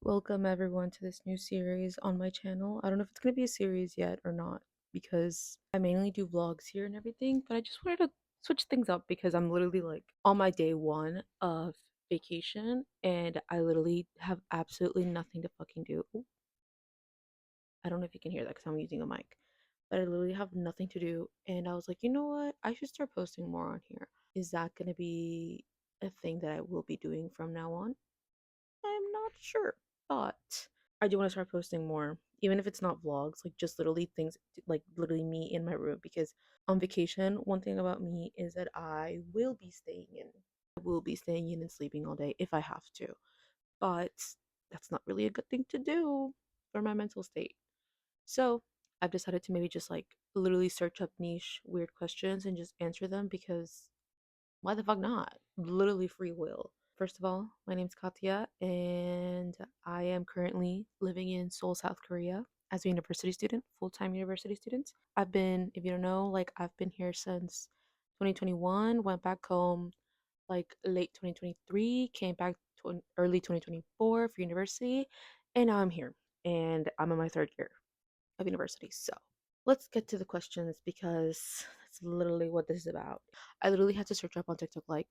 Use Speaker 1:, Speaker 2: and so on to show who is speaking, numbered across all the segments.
Speaker 1: Welcome everyone to this new series on my channel. I don't know if it's going to be a series yet or not because I mainly do vlogs here and everything, but I just wanted to switch things up because I'm literally like on my day one of vacation and I literally have absolutely nothing to fucking do. Ooh, I don't know if you can hear that because I'm using a mic, but I literally have nothing to do. And I was like, you know what? I should start posting more on here. Is that going to be a thing that I will be doing from now on? I'm not sure, but I do want to start posting more, even if it's not vlogs, like just literally things like literally me in my room. Because on vacation, one thing about me is that I will be staying in. I will be staying in and sleeping all day if I have to, but that's not really a good thing to do for my mental state. So I've decided to maybe just like literally search up niche weird questions and just answer them because why the fuck not? Literally free will. First of all, my name's Katya, and I am currently living in Seoul, South Korea as a university student, full time university student. I've been, if you don't know, like I've been here since 2021, went back home like late 2023, came back to early 2024 for university, and now I'm here and I'm in my third year of university. So let's get to the questions because that's literally what this is about. I literally had to search up on TikTok like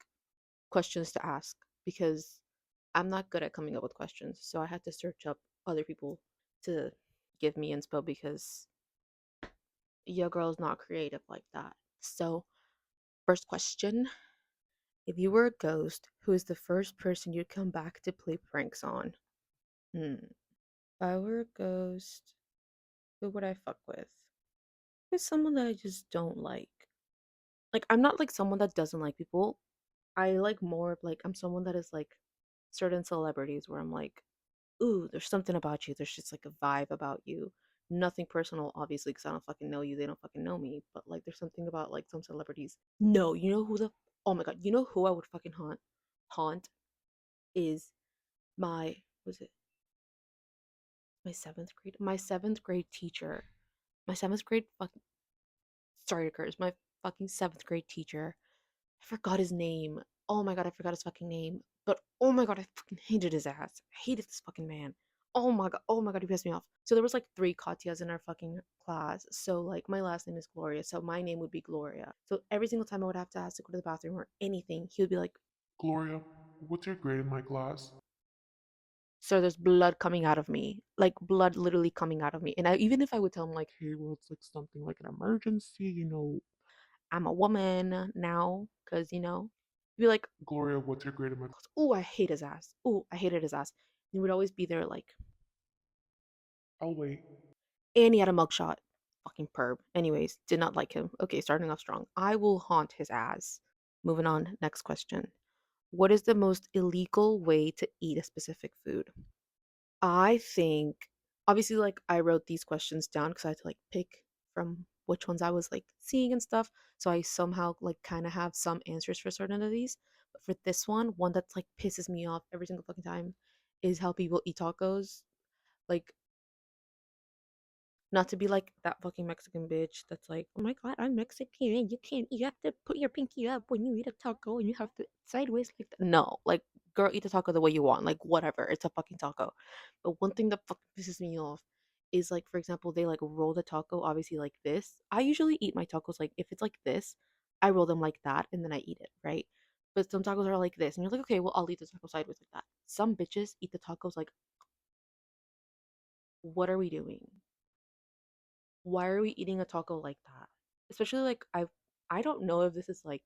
Speaker 1: questions to ask because I'm not good at coming up with questions. So I had to search up other people to give me inspo because your girl's not creative like that. So, first question, if you were a ghost, who is the first person you'd come back to play pranks on? If I were a ghost, who would I fuck with? With someone that I just don't like. Like, I'm not like someone that doesn't like people. I like more of like, I'm someone that is like certain celebrities where I'm like, ooh, there's something about you. There's just like a vibe about you. Nothing personal, obviously, because I don't fucking know you. They don't fucking know me. But like, there's something about like some celebrities. No, you know who the? Oh my god, you know who I would fucking haunt? Haunt is my was it my seventh grade teacher. My seventh grade fucking sorry to curse. My fucking seventh grade teacher. I forgot his name. Oh my god, I forgot his fucking name. But oh my god, I fucking hated his ass. I hated this fucking man. Oh my god, he pissed me off. So there was like three Katyas in our fucking class. So like my last name is Gloria, so my name would be Gloria. So every single time I would have to ask to go to the bathroom or anything, he would be like,
Speaker 2: Gloria, what's your grade in my class?
Speaker 1: "Sir, there's blood coming out of me, like blood literally coming out of me." And even if I would tell him like,
Speaker 2: Hey, well, it's like something like an emergency.
Speaker 1: "I'm a woman now," because he'd be like,
Speaker 2: Gloria, what's your grade in my class?
Speaker 1: "Oh, I hate his ass. Oh, I hated his ass." He would always be there like
Speaker 2: I'll wait.
Speaker 1: and he had a mugshot. Fucking perv. Anyways, did not like him. Okay, starting off strong. I will haunt his ass. Moving on, next question. What is the most illegal way to eat a specific food? I think, obviously, like, I wrote these questions down because I had to, like, pick from which ones I was, like, seeing and stuff. So I somehow, like, kind of have some answers for certain of these. But for this one that's, like, pisses me off every single fucking time is how people eat tacos. Like, not to be like that fucking Mexican bitch that's like, oh my god, I'm Mexican and you have to put your pinky up when you eat a taco and you have to sideways like that. No, like, girl, eat the taco the way you want. Like, whatever, it's a fucking taco. But one thing that fucking pisses me off is like, for example, they like roll the taco obviously like this. I usually eat my tacos like if it's like this, I roll them like that and then I eat it, right? But some tacos are like this, and you're like, okay, well, I'll eat the taco sideways like that. Some bitches eat the tacos like, what are we doing? Why are we eating a taco like that? Especially like I don't know if this is like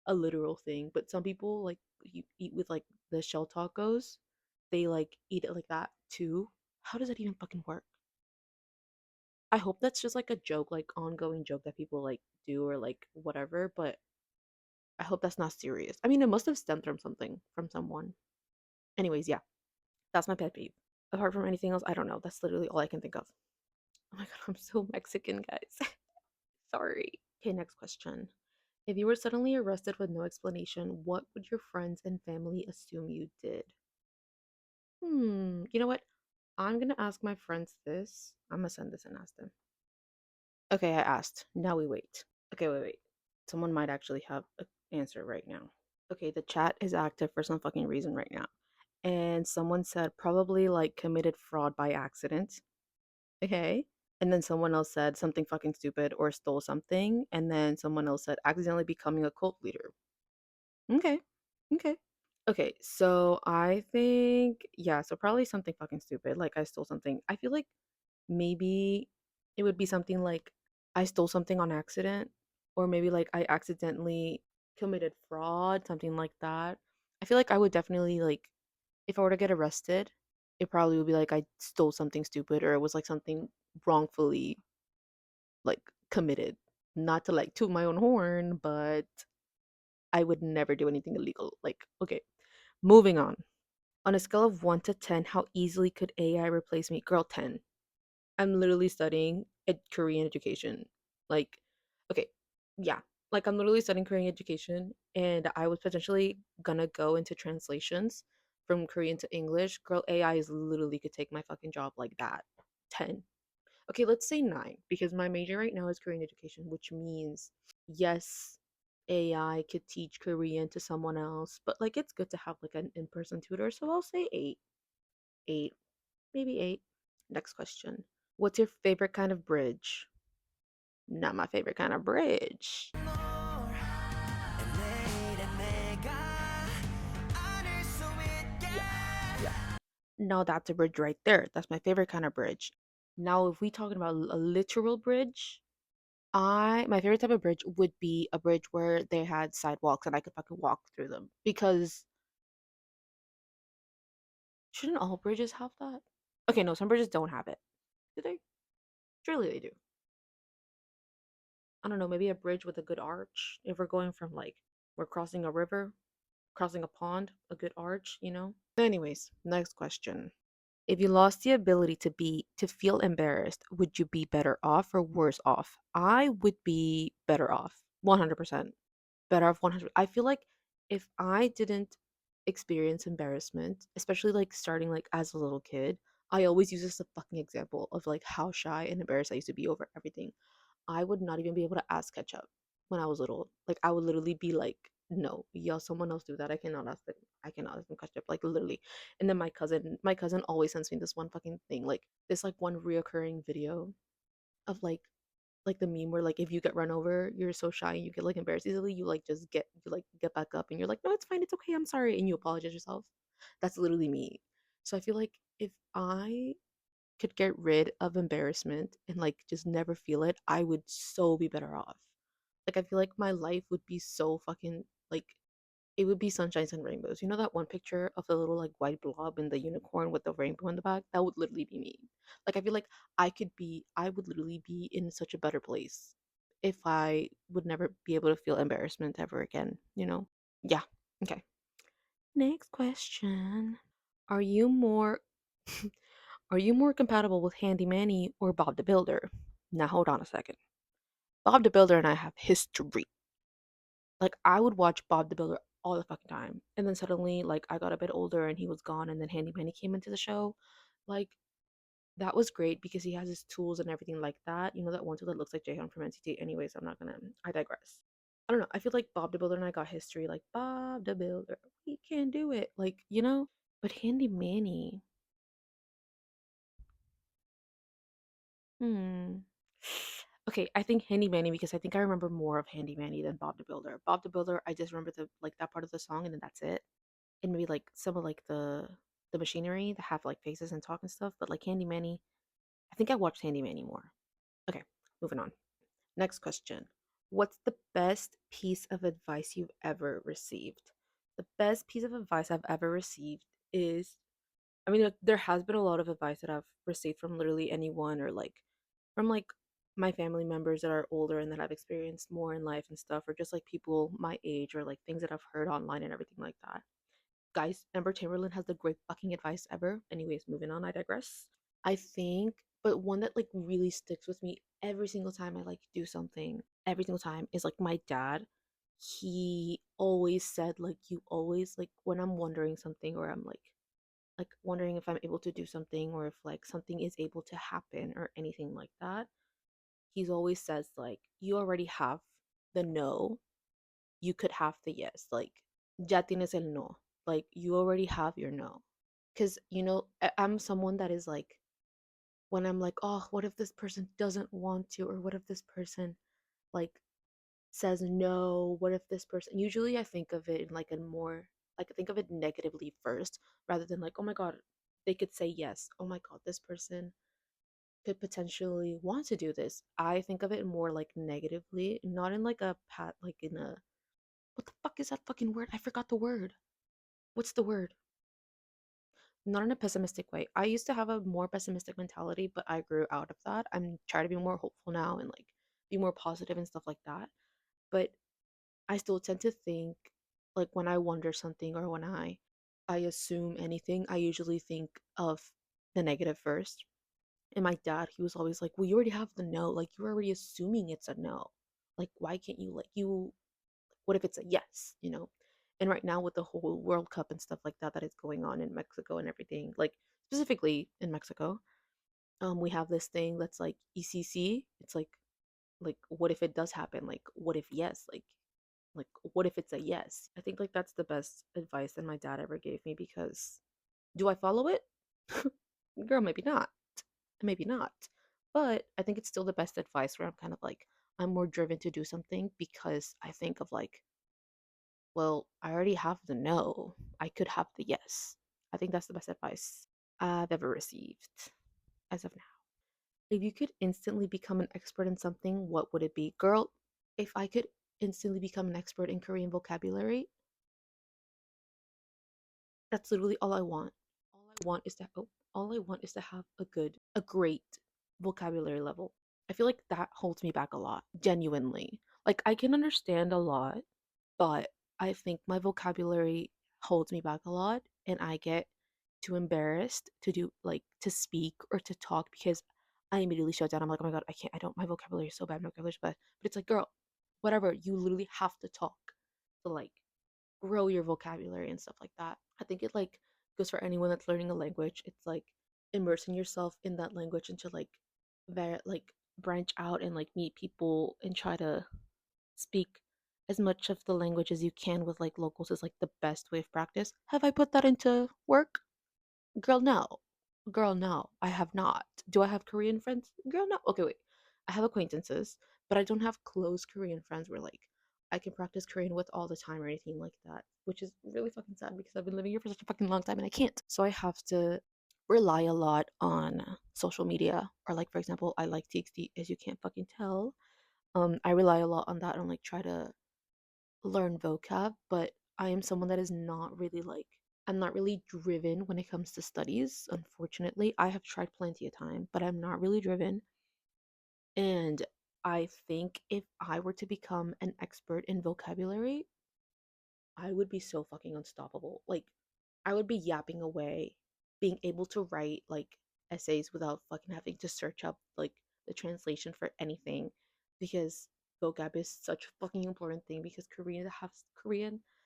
Speaker 1: a literal thing, but some people like you eat with like the shell tacos, they like eat it like that too. How does that even fucking work? I hope that's just like a joke, like ongoing joke that people like do or like whatever, but I hope that's not serious. I mean, it must have stemmed from something from someone. Anyways, yeah, that's my pet peeve. Apart from anything else, I don't know. That's literally all I can think of. Oh my god, I'm so Mexican, guys. Sorry. Okay, next question. If you were suddenly arrested with no explanation, what would your friends and family assume you did? You know what? I'm gonna ask my friends this. I'm gonna send this and ask them. Okay, I asked. Now we wait. Okay, wait. Someone might actually have an answer right now. Okay, the chat is active for some fucking reason right now. and someone said probably like committed fraud by accident. Okay. And then someone else said something fucking stupid or stole something. And then someone else said accidentally becoming a cult leader. Okay. Okay. Okay. So I think, yeah, so probably something fucking stupid. Like I stole something. I feel like maybe it would be something like I stole something on accident, or maybe like I accidentally committed fraud, something like that. I feel like I would definitely like if I were to get arrested, it probably would be like I stole something stupid or it was like something wrongfully like committed. Not to like toot my own horn, but I would never do anything illegal. Like, okay, moving on. On a scale of 1 to 10, how easily could AI replace me? Girl, 10. I'm literally studying Korean education. Like, okay, yeah. Like I'm literally studying Korean education and I was potentially gonna go into translations from Korean to English. Girl, AI is literally could take my fucking job like that. 10. Okay, let's say 9 because my major right now is Korean education, which means yes, AI could teach Korean to someone else, but like it's good to have like an in-person tutor, so I'll say 8. 8, maybe 8. Next question. What's your favorite kind of bridge? Not my favorite kind of bridge. Yeah, yeah. No, that's a bridge right there. That's my favorite kind of bridge. Now, if we talking about a literal bridge, I my favorite type of bridge would be a bridge where they had sidewalks and I could fucking walk through them. Because shouldn't all bridges have that? Okay, no, some bridges don't have it. Do they? Surely they do. I don't know, maybe a bridge with a good arch. If we're going from like we're crossing a river, crossing a pond, a good arch, you know? Anyways, next question. If you lost the ability to feel embarrassed, would you be better off or worse off? I would be better off. 100%. Better off 100. I feel like if I didn't experience embarrassment, especially like starting like as a little kid, I always use this as a fucking example of like how shy and embarrassed I used to be over everything. I would not even be able to ask ketchup when I was little. Like I would literally be like, no, y'all, someone else do that. I cannot ask them. I cannot ask them ketchup. Like literally. And then my cousin always sends me this one fucking thing, like this like one reoccurring video of like the meme where like if you get run over, you're so shy and you get like embarrassed easily, you like just get back up and you're like, no, it's fine, it's okay, I'm sorry, and you apologize yourself. That's literally me. So I feel like if I could get rid of embarrassment and like just never feel it, I would so be better off. Like I feel like my life would be so fucking like it would be sunshines and rainbows. You know that one picture of the little like white blob and the unicorn with the rainbow in the back? That would literally be me. Like I feel like I would literally be in such a better place if I would never be able to feel embarrassment ever again, you know? Yeah. Okay. Next question. Are you more are you more compatible with Handy Manny or Bob the Builder? Now hold on a second. Bob the Builder and I have history. Like I would watch Bob the Builder all the fucking time. And then suddenly like I got a bit older and he was gone and then Handy Manny came into the show. Like that was great because he has his tools and everything like that. You know that one tool that looks like Jaehyun from NCT. Anyways, I digress. I don't know. I feel like Bob the Builder and I got history. Like Bob the Builder, he can do it. Like, you know? But Handy Manny, hmm. Okay, I think Handy Manny because I think I remember more of Handy Manny than Bob the Builder. Bob the Builder, I just remember the like that part of the song and then that's it. And maybe like some of like the machinery that have like faces and talk and stuff. But like Handy Manny, I think I watched Handy Manny more. Okay, moving on. Next question. What's the best piece of advice you've ever received? The best piece of advice I've ever received is I mean, there has been a lot of advice that I've received from literally anyone or like from like my family members that are older and that have experienced more in life and stuff, or just like people my age or like things that I've heard online and everything like that. Guys, Amber Chamberlain has the great fucking advice ever. Anyways, moving on, I digress. I think, but one that like really sticks with me every single time I like do something, every single time is like my dad. He always said, like, you always, like, when I'm wondering something or I'm like wondering if I'm able to do something or if like something is able to happen or anything like that, he's always says, like, you already have the no, you could have the yes. Like, ya tienes el no. Like, you already have your no. Because, I'm someone that is like, when I'm like, oh, what if this person doesn't want to, or what if this person like says no? What if this person, usually I think of it in like a more, like I think of it negatively first, rather than like, oh my God, they could say yes. Oh my God, this person could potentially want to do this. I think of it more like negatively, not in like a pat, like in a, what the fuck is that fucking word? I forgot the word. What's the word? Not in a pessimistic way. I used to have a more pessimistic mentality, but I grew out of that. I'm trying to be more hopeful now and like be more positive and stuff like that. But I still tend to think, like when I wonder something or when I assume anything, I usually think of the negative first. And my dad, he was always like, "Well, you already have the no. Like you're already assuming it's a no. Like why can't you, like, you, what if it's a yes, you know?" And right now with the whole World Cup and stuff like that that is going on in Mexico and everything, like specifically in Mexico, we have this thing that's like ECC. It's like what if it does happen? Like what if yes? Like what if it's a yes? I think like that's the best advice that my dad ever gave me, because do I follow it? Girl, maybe not. Maybe not. But I think it's still the best advice, where I'm kind of like, I'm more driven to do something because I think of like, well, I already have the no. I could have the yes. I think that's the best advice I've ever received as of now. If you could instantly become an expert in something, what would it be? Girl, if I could instantly become an expert in Korean vocabulary, that's literally all I want. All I want is to have a great vocabulary level. I feel like that holds me back a lot, genuinely. Like I can understand a lot, but I think my vocabulary holds me back a lot, and I get too embarrassed to do, like, to speak or to talk, because I immediately shut down. I'm like, oh my God, I can't, I don't, my vocabulary is so bad, my vocabulary is bad. But it's like, girl, whatever, you literally have to talk to like grow your vocabulary and stuff like that. I think it like goes for anyone that's learning a language. It's like immersing yourself in that language and to like like branch out and like meet people and try to speak as much of the language as you can with like locals is like the best way of practice. Have I put that into work? Girl, no. Girl, no. I have not. Do I have Korean friends? Girl, no. Okay, wait. I have acquaintances, but I don't have close Korean friends where like I can practice Korean with all the time or anything like that, which is really fucking sad because I've been living here for such a fucking long time and I can't. So I have to rely a lot on social media, or like for example, I like TXT, as you can't fucking tell. I rely a lot on that and like try to learn vocab, but I am someone that is not really like, I'm not really driven when it comes to studies. Unfortunately, I have tried plenty of time, but I'm not really driven. And I think if I were to become an expert in vocabulary, I would be so fucking unstoppable. Like, I would be yapping away, being able to write like essays without fucking having to search up like the translation for anything, because vocab is such a fucking important thing, because Korean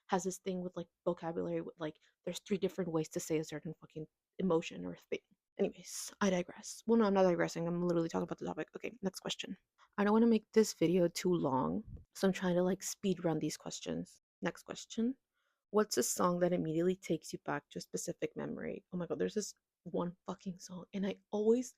Speaker 1: has this thing with like vocabulary with like there's three different ways to say a certain fucking emotion or thing. Anyways, I digress. Well, no, I'm not digressing. I'm literally talking about the topic. Okay, next question. I don't want to make this video too long, so I'm trying to like speed run these questions. Next question. What's a song that immediately takes you back to a specific memory? Oh my God, there's this one fucking song, and I always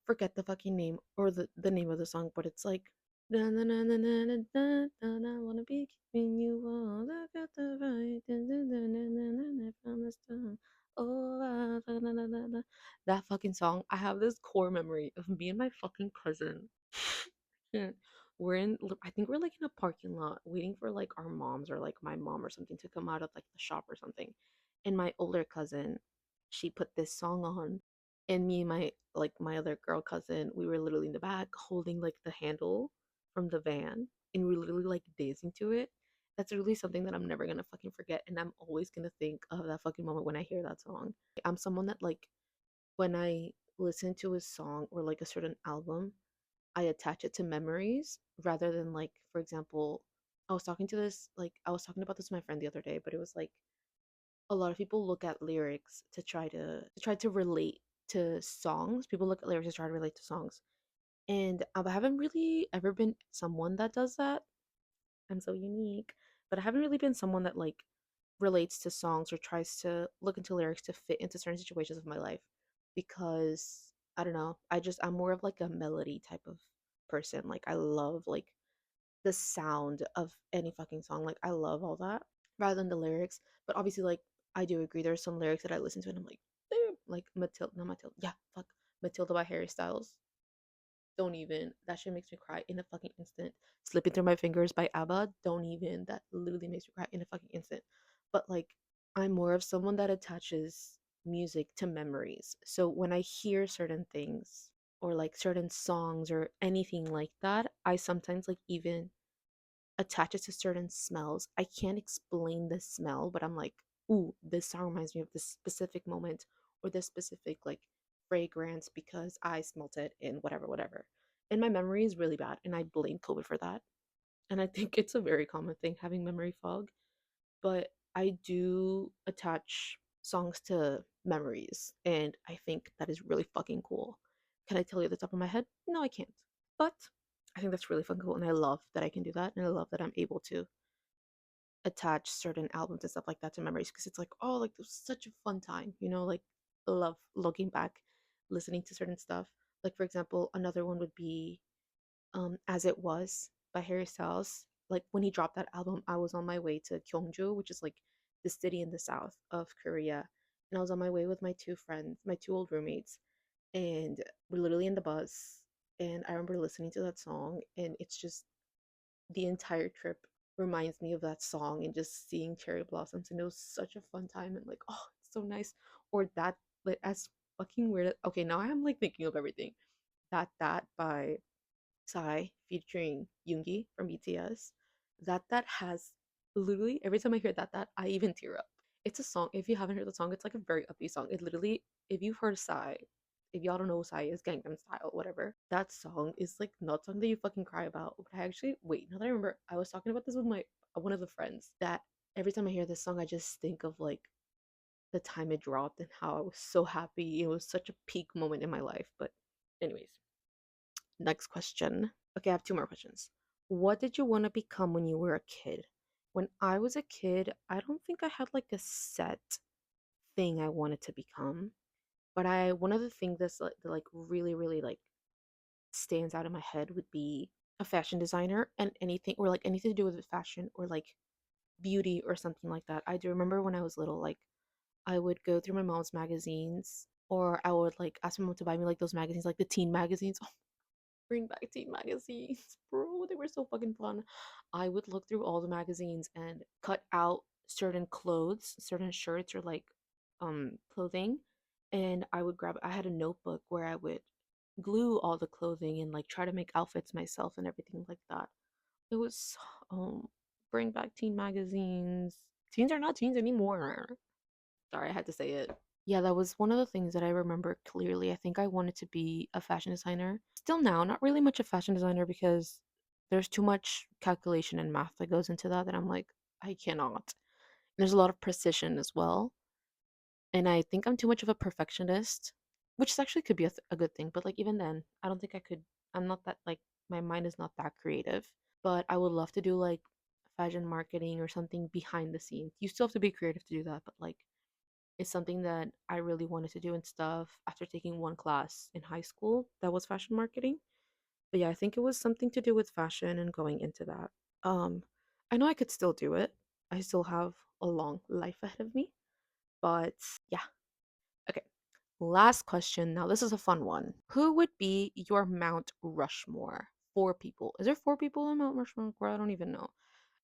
Speaker 1: forget the fucking name, or the name of the song, but it's like na na na na na na na na na, wanna be keeping you all, I got the right na na na na na na from the start. Oh, na na na na na. That fucking song. I have this core memory of me and my fucking cousin. Yeah. I think we're like in a parking lot waiting for like our moms or like my mom or something to come out of like the shop or something. And my older cousin, she put this song on, and me and my other girl cousin, we were literally in the back holding like the handle from the van, and we were literally like dancing to it. That's really something that I'm never gonna fucking forget, and I'm always gonna think of that fucking moment when I hear that song. I'm someone that like, when I listen to a song or like a certain album, I attach it to memories rather than like, for example, I was talking about this with my friend the other day, but it was like a lot of people look at lyrics to relate to songs. People look at lyrics to try to relate to songs. And I haven't really ever been someone that does that. I'm so unique, but I haven't really been someone that like relates to songs or tries to look into lyrics to fit into certain situations of my life because I don't know, I'm more of like a melody type of person. Like I love like the sound of any fucking song. Like I love all that rather than the lyrics. But obviously like I do agree there's some lyrics that I listen to and I'm like, damn, like Matilda, not Matilda. Yeah, fuck. Matilda by Harry Styles. Don't even. That shit makes me cry in a fucking instant. Slipping Through My Fingers by ABBA. Don't even. That literally makes me cry in a fucking instant. But like, I'm more of someone that attaches music to memories. So when I hear certain things or like certain songs or anything like that, I sometimes like even attach it to certain smells. I can't explain the smell, but I'm like, ooh, this song reminds me of this specific moment or this specific like fragrance because I smelt it in whatever, whatever. And my memory is really bad, and I blame COVID for that. And I think it's a very common thing having memory fog, but I do attach songs to memories, and I think that is really fucking cool. Can I tell you the top of my head? No, I can't. But I think that's really fucking cool, and I love that I can do that, and I love that I'm able to attach certain albums and stuff like that to memories because it's like, oh, like it was such a fun time, like I love looking back, listening to certain stuff. Like for example, another one would be As It Was by Harry Styles. Like when he dropped that album, I was on my way to Gyeongju, which is like the city in the south of Korea. And I was on my way with my two friends, my two old roommates, and we're literally in the bus. And I remember listening to that song, and it's just the entire trip reminds me of that song and just seeing cherry blossoms. And it was such a fun time, and like, oh, it's so nice. Or that, like, as fucking weird. Okay, now I'm like thinking of everything. That by Psy featuring Yoongi from BTS. That has literally every time I hear that I even tear up. It's a song. If you haven't heard the song, it's like a very upbeat song. It literally, if you've heard Psy, if y'all don't know who Psy is, Gangnam Style, whatever. That song is like not something that you fucking cry about. But I actually wait. Now that I remember, I was talking about this with my one of the friends. That every time I hear this song, I just think of like the time it dropped and how I was so happy. It was such a peak moment in my life. But anyways, next question. Okay, I have two more questions. What did you want to become when you were a kid? When I was a kid, I don't think I had like a set thing I wanted to become, but I one of the things that really really like stands out in my head would be a fashion designer and anything or like anything to do with fashion or like beauty or something like that. I do remember when I was little, like I would go through my mom's magazines or I would like ask my mom to buy me like those magazines, like the teen magazines. Bring back teen magazines, bro. They were so fucking fun. I would look through all the magazines and cut out certain clothes, certain shirts or like clothing, and I had a notebook where I would glue all the clothing and like try to make outfits myself and everything like that. It was um bring back teen magazines. Teens are not teens anymore. Sorry, I had to say it. Yeah, that was one of the things that I remember clearly. I think I wanted to be a fashion designer. Still now, not really much a fashion designer because there's too much calculation and math that goes into that I'm like, I cannot. There's a lot of precision as well. And I think I'm too much of a perfectionist, which actually could be a good thing. But like even then, I don't think I could. I'm not that like my mind is not that creative. But I would love to do like fashion marketing or something behind the scenes. You still have to be creative to do that, but like it's something that I really wanted to do and stuff after taking one class in high school that was fashion marketing. But yeah, I think it was something to do with fashion and going into that. Um, I know I could still do it. I still have a long life ahead of me. But yeah. Okay. Last question. Now, this is a fun one. Who would be your Mount Rushmore? Four people. Is there four people on Mount Rushmore? Girl, I don't even know.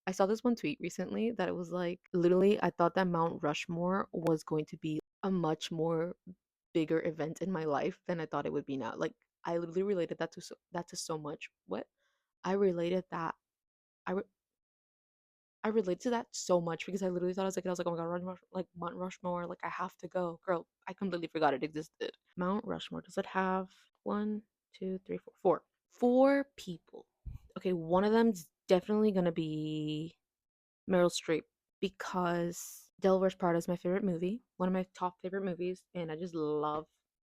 Speaker 1: I saw this one tweet recently that it was like literally I thought that Mount Rushmore was going to be a much more bigger event in my life than I thought it would be now. Like I literally related that to so much. What? I related that I re- I related to that so much because I literally thought I was like oh my god, like Mount Rushmore, like I have to go. Girl, I completely forgot it existed. Mount Rushmore, does it have one, two, three, four, four? Four people. Okay, one of them's definitely gonna be Meryl Streep because Devil Wears Prada is my favorite movie, one of my top favorite movies, and I just love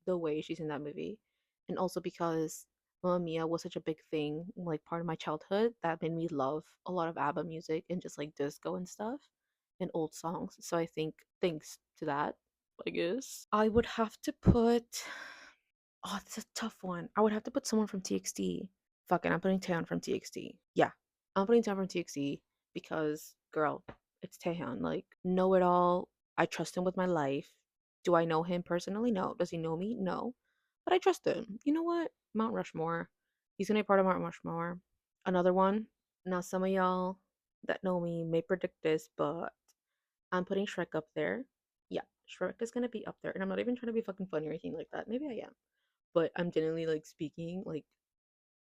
Speaker 1: the way she's in that movie. And also because Mamma Mia was such a big thing, like part of my childhood, that made me love a lot of ABBA music and just like disco and stuff. and old songs. So I think thanks to that, I guess I would have to put. Oh, it's a tough one. I would have to put someone from TXT. Fuck it, I'm putting Taeyeon from TXT. Yeah, I'm putting Taeyeon from TXT because, girl, it's Taeyeon. Like, know it all. I trust him with my life. Do I know him personally? No. Does he know me? No. But I trust him. You know what? Mount Rushmore. He's gonna be part of Mount Rushmore. Another one. Now, some of y'all that know me may predict this, but I'm putting Shrek up there. Yeah, Shrek is gonna be up there. And I'm not even trying to be fucking funny or anything like that. Maybe I am, but I'm genuinely like speaking like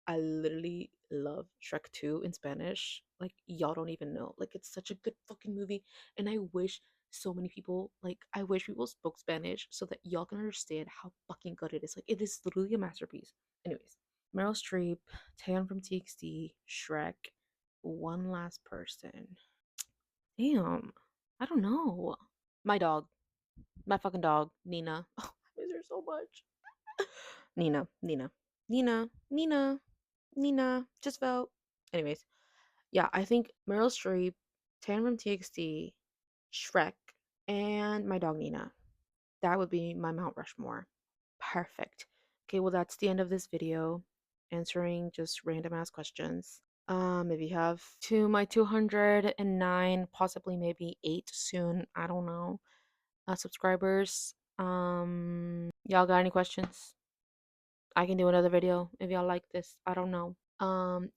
Speaker 1: I literally love Shrek 2 in Spanish. Like y'all don't even know. Like it's such a good fucking movie and I wish so many people like I wish people spoke Spanish so that y'all can understand how fucking good it is. Like it is literally a masterpiece. Anyways, Meryl Streep, Taeyeon from TXT, Shrek, one last person. Damn. I don't know. My dog. My fucking dog, Nina. Oh, I miss her so much. Nina, Nina, Nina, Nina, Nina, just vote. Anyways, yeah, I think Meryl Streep, Tan from TXT, Shrek, and my dog Nina. That would be my Mount Rushmore. Perfect. Okay, well that's the end of this video. Answering just random ass questions. If you have to my 209, possibly maybe 8 soon, I don't know. Subscribers. Y'all got any questions? I can do another video if y'all like this. I don't know.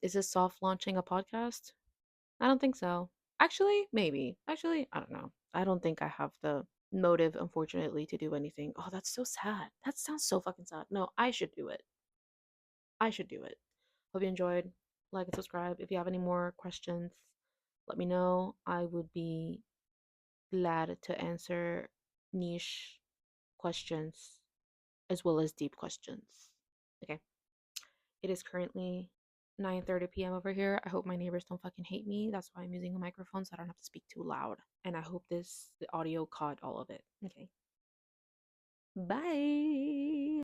Speaker 1: Is this soft launching a podcast? I don't think so. Actually, maybe. Actually, I don't know. I don't think I have the motive, unfortunately, to do anything. Oh, that's so sad. That sounds so fucking sad. No, I should do it. I should do it. Hope you enjoyed. Like and subscribe. If you have any more questions, let me know. I would be glad to answer niche questions as well as deep questions. Okay. It is currently 9:30 p.m. over here. I hope my neighbors don't fucking hate me. That's why I'm using a microphone so I don't have to speak too loud. And I hope the audio caught all of it. Okay. Bye.